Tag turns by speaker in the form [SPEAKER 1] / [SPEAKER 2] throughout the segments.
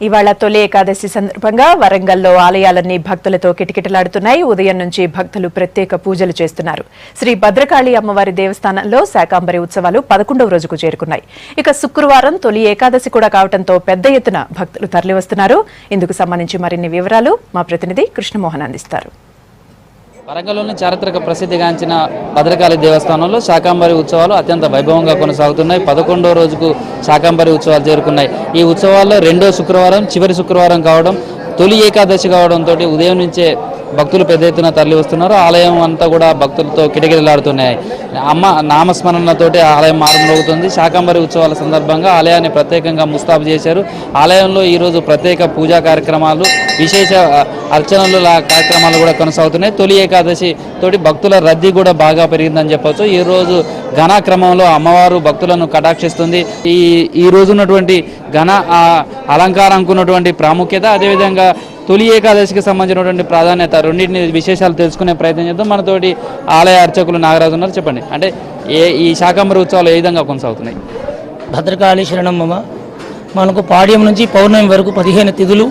[SPEAKER 1] ఇవాళ తొలి ఏకాదశి సందర్భంగా వరంగల్లో ఆలయాలన్నీ భక్తులతో కిటకిటలాడుతున్నాయి. ఉదయం నుంచి భక్తులు ప్రత్యేక పూజలు చేస్తున్నారు. శ్రీ భద్రకాళి అమ్మవారి దేవస్థానంలో శాకాంబరి ఉత్సవాలు 11వ రోజుకు చేరుకున్నాయి. ఇక శుక్రవారం తొలి ఏకాదశి కూడా కావడంతో పెద్ద ఎత్తున భక్తులు తరలివస్తున్నారు. ఇందుకు సంబంధించి మరిన్ని వివరాలు మా ప్రతినిధి కృష్ణమోహన్ అందిస్తారు.
[SPEAKER 2] వరంగల్లోని చారిత్రక ప్రసిద్ధిగాంచిన భద్రకాళి దేవస్థానంలో శాకాంబరి ఉత్సవాలు అత్యంత వైభవంగా కొనసాగుతున్నాయి. 11వ రోజుకు శాకాంబరి ఉత్సవాలు చేరుకున్నాయి. ఈ ఉత్సవాల్లో రెండో శుక్రవారం చివరి శుక్రవారం కావడం, తొలి ఏకాదశి కావడంతో ఉదయం నుంచే భక్తులు పెద్ద ఎత్తున తరలి వస్తున్నారు. ఆలయం అంతా కూడా భక్తులతో కిటకిటలాడుతున్నాయి. అమ్మ నామస్మరణతోటి ఆలయం మారుమోగుతుంది. శాకాంబరి ఉత్సవాల సందర్భంగా ఆలయాన్ని ప్రత్యేకంగా ముస్తాబు చేశారు. ఆలయంలో ఈరోజు ప్రత్యేక పూజా కార్యక్రమాలు, విశేష అర్చనలు కార్యక్రమాలు కూడా కొనసాగుతున్నాయి. తొలి ఏకాదశి తోటి భక్తుల రద్దీ కూడా బాగా పెరిగిందని చెప్పవచ్చు. ఈరోజు ఘన క్రమంలో అమ్మవారు భక్తులను కటాక్షిస్తుంది. ఈ రోజు ఉన్నటువంటి ఘన అలంకారంకు ఉన్నటువంటి ప్రాముఖ్యత, అదేవిధంగా తొలి ఏకాదశికి సంబంధించినటువంటి ప్రాధాన్యత, రెండింటిని విశేషాలు తెలుసుకునే ప్రయత్నం చేద్దాం. మనతోటి ఆలయ అర్చకులు నాగరాజు ఉన్నారు. చెప్పండి, అంటే ఈ శాకాంబరి ఉత్సవాలు ఏ విధంగా కొనసాగుతున్నాయి?
[SPEAKER 3] భద్రకాళి శరణమ్మ మనకు పాడ్యం నుంచి పౌర్ణమి వరకు 15 తిథులు,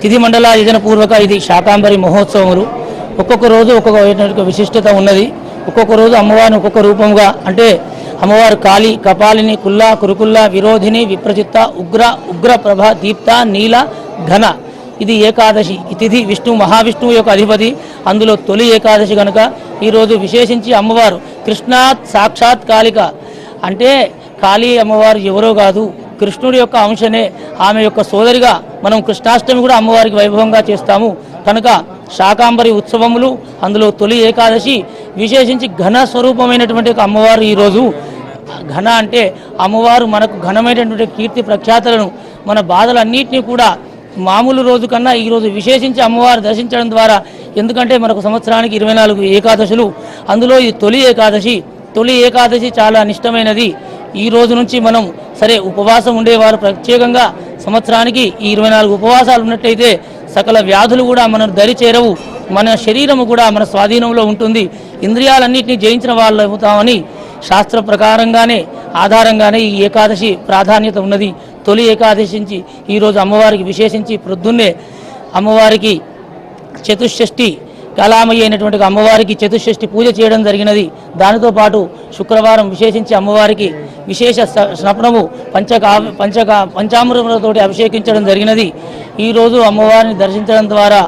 [SPEAKER 3] తిథి మండల యోజనపూర్వక ఇది శాకాంబరి మహోత్సవములు. ఒక్కొక్క రోజు ఒక్కొక్క విశిష్టత ఉన్నది. ఒక్కొక్క రోజు అమ్మవారిని ఒక్కొక్క రూపంగా, అంటే అమ్మవారు కాళి, కపాలిని, కుల్లా, కురుకుల్లా, విరోధిని, విప్రచిత్త, ఉగ్ర ప్రభ, దీప్త, నీల, ఘన. ఇది ఏకాదశి. ఈ తిథి మహావిష్ణువు యొక్క అధిపతి. అందులో తొలి ఏకాదశి కనుక ఈరోజు విశేషించి అమ్మవారు కృష్ణాత్ సాక్షాత్ కాళిక, అంటే కాళీ అమ్మవారు ఎవరో కాదు, కృష్ణుడి యొక్క అంశనే. ఆమె యొక్క సోదరిగా మనం కృష్ణాష్టమి కూడా అమ్మవారికి వైభవంగా చేస్తాము. కనుక శాకాంబరి ఉత్సవములు, అందులో తొలి ఏకాదశి విశేషించి ఘన స్వరూపమైనటువంటి అమ్మవారు. ఈరోజు ఘన అంటే అమ్మవారు మనకు ఘనమైనటువంటి కీర్తి ప్రఖ్యాతలను, మన బాధలన్నింటినీ కూడా మామూలు రోజు కన్నా ఈరోజు విశేషించి అమ్మవారు దర్శించడం ద్వారా, ఎందుకంటే మనకు సంవత్సరానికి 24 ఏకాదశులు, అందులో ఈ తొలి ఏకాదశి. తొలి ఏకాదశి చాలా నిష్టమైనది. ఈ రోజు నుంచి మనం ఉపవాసం ఉండేవారు ప్రత్యేకంగా సంవత్సరానికి ఈ 24 ఉపవాసాలు ఉన్నట్టయితే సకల వ్యాధులు కూడా మన దరి చేరవు. మన శరీరము కూడా మన స్వాధీనంలో ఉంటుంది. ఇంద్రియాలన్నింటినీ జయించిన వాళ్ళు అవుతామని శాస్త్ర ప్రకారంగానే ఆధారంగానే ఈ ఏకాదశి ప్రాధాన్యత ఉన్నది. తొలి ఏకాదశి నుంచి ఈరోజు అమ్మవారికి విశేషించి ప్రొద్దున్నే అమ్మవారికి చతుషష్ఠి కళామయ్య అయినటువంటి అమ్మవారికి చతుషష్ఠి పూజ చేయడం జరిగినది. దానితో పాటు శుక్రవారం విశేషించి అమ్మవారికి విశేష స్నపనము పంచామృతములతో అభిషేకించడం జరిగినది. ఈరోజు అమ్మవారిని దర్శించడం ద్వారా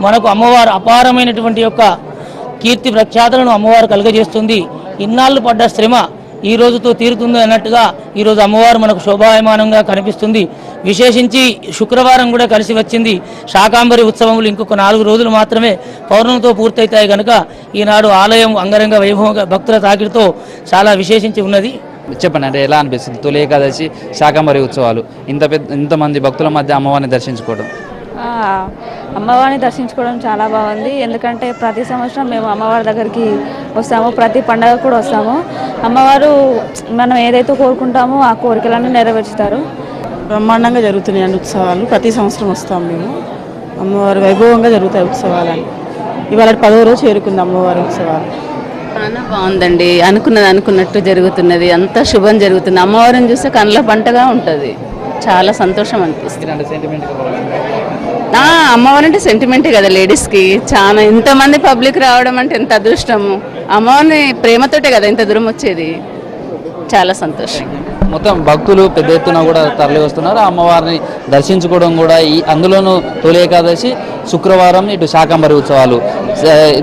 [SPEAKER 3] మనకు అమ్మవారు అపారమైనటువంటి యొక్క కీర్తి ప్రఖ్యాతలను అమ్మవారు కలుగజేస్తుంది. ఇన్నాళ్ళు పడ్డ శ్రమ ఈ రోజుతో తీరుతుంది అన్నట్టుగా ఈరోజు అమ్మవారు మనకు శోభాయమానంగా కనిపిస్తుంది. విశేషించి శుక్రవారం కూడా కలిసి వచ్చింది. శాకాంబరి ఉత్సవములు ఇంకొక 4 రోజులు మాత్రమే పౌర్ణమితో పూర్తవుతాయి కనుక ఈనాడు ఆలయం అంగరంగ వైభవంగా భక్తుల తాకిడితో చాలా విశేషించి ఉన్నది.
[SPEAKER 2] చెప్పండి, అంటే ఎలా అనిపిస్తుంది తొలి ఏకాదశి శాకాంబరి ఉత్సవాలు, ఇంతమంది భక్తుల మధ్య అమ్మవారిని దర్శించుకోవడం?
[SPEAKER 4] అమ్మవారిని దర్శించుకోవడం చాలా బాగుంది. ఎందుకంటే ప్రతి సంవత్సరం మేము అమ్మవారి దగ్గరికి వస్తాము, ప్రతి పండగ కూడా వస్తాము. అమ్మవారు మనం ఏదైతే కోరుకుంటామో ఆ కోరికలన్నీ నెరవేర్చుతారు.
[SPEAKER 5] బ్రహ్మాండంగా జరుగుతున్నాయి అన్ని ఉత్సవాలు. ప్రతి సంవత్సరం వస్తాము మేము. అమ్మవారి వైభవంగా జరుగుతాయి ఉత్సవాలని. ఇవాళ 10వ రోజు చేరుకుంది అమ్మవారి ఉత్సవాలు.
[SPEAKER 6] చాలా బాగుందండి. అనుకున్నట్టు జరుగుతున్నది. అంతా శుభం జరుగుతుంది. అమ్మవారిని చూస్తే కళ్ళ పంటగా ఉంటుంది. చాలా సంతోషం అనిపిస్తుంది. అమ్మవారు అంటే సెంటిమెంటే కదా లేడీస్కి. చాలా ఇంతమంది పబ్లిక్ రావడం అంటే ఎంత అదృష్టము. అమ్మవారిని ప్రేమతోటే కదా ఇంత దూరం వచ్చేది. చాలా సంతోషం.
[SPEAKER 2] మొత్తం భక్తులు పెద్ద ఎత్తున కూడా తరలి వస్తున్నారు. అమ్మవారిని దర్శించుకోవడం కూడా అందులోనూ తొలి ఏకాదశి శుక్రవారం ఇటు శాకాంబరి ఉత్సవాలు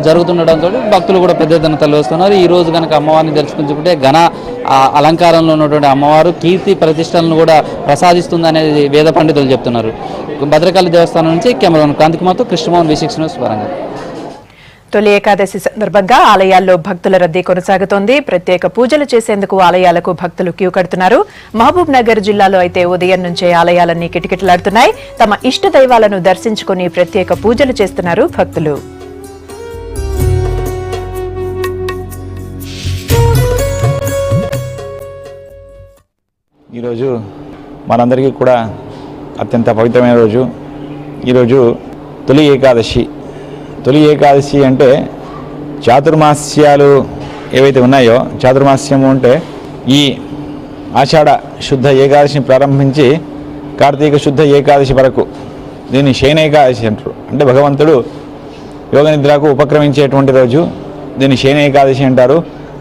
[SPEAKER 2] జరుగుతుండడంతో భక్తులు కూడా పెద్ద ఎత్తున తరలి వస్తున్నారు. ఈ రోజు కనుక అమ్మవారిని దర్శించుకుంటే ఘన అలంకారంలో ఉన్నటువంటి అమ్మవారు కీర్తి ప్రతిష్టలను కూడా ప్రసాదిస్తుంది అనేది వేద పండితులు చెప్తున్నారు. భద్రకాళి దేవస్థానం నుంచి కెమెరామెన్ క్రాంతికుమార్తో కృష్ణమోహన్, V6 న్యూస్, వరంగల్.
[SPEAKER 1] తొలి ఏకాదశి సందర్భంగా ఆలయాల్లో భక్తుల రద్దీ కొనసాగుతోంది. ప్రత్యేక పూజలు చేసేందుకు ఆలయాలకు భక్తులు క్యూ కడుతున్నారు. మహబూబ్ నగర్ జిల్లాలో అయితే ఉదయం నుంచే ఆలయాలన్నీ కిటకిటలాడుతున్నాయి. తమ ఇష్ట దైవాలను దర్శించుకుని ప్రత్యేక పూజలు చేస్తున్నారు భక్తులు.
[SPEAKER 7] ఈరోజు మనందరికీ కూడా అత్యంత పవిత్రమైన రోజు. ఈరోజు తొలి ఏకాదశి. తొలి ఏకాదశి అంటే చాతుర్మాస్యాలు ఏవైతే ఉన్నాయో, చాతుర్మాస్యము అంటే ఈ ఆషాఢ శుద్ధ ఏకాదశిని ప్రారంభించి కార్తీక శుద్ధ ఏకాదశి వరకు దీన్ని శయన ఏకాదశి అంటారు. అంటే భగవంతుడు యోగ నిద్రకు ఉపక్రమించేటువంటి రోజు దీన్ని శయన ఏకాదశి అంటారు.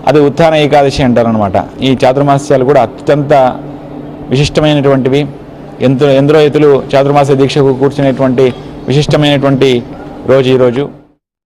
[SPEAKER 7] అది ఉత్థాన ఏకాదశి అంటారు అనమాట. ఈ చాతుర్మాస్యాలు కూడా అత్యంత విశిష్టమైనటువంటివి. ఎందరో రైతులు చాతుర్మాస దీక్షకు కూర్చునేటువంటి విశిష్టమైనటువంటి రోజు ఈరోజు.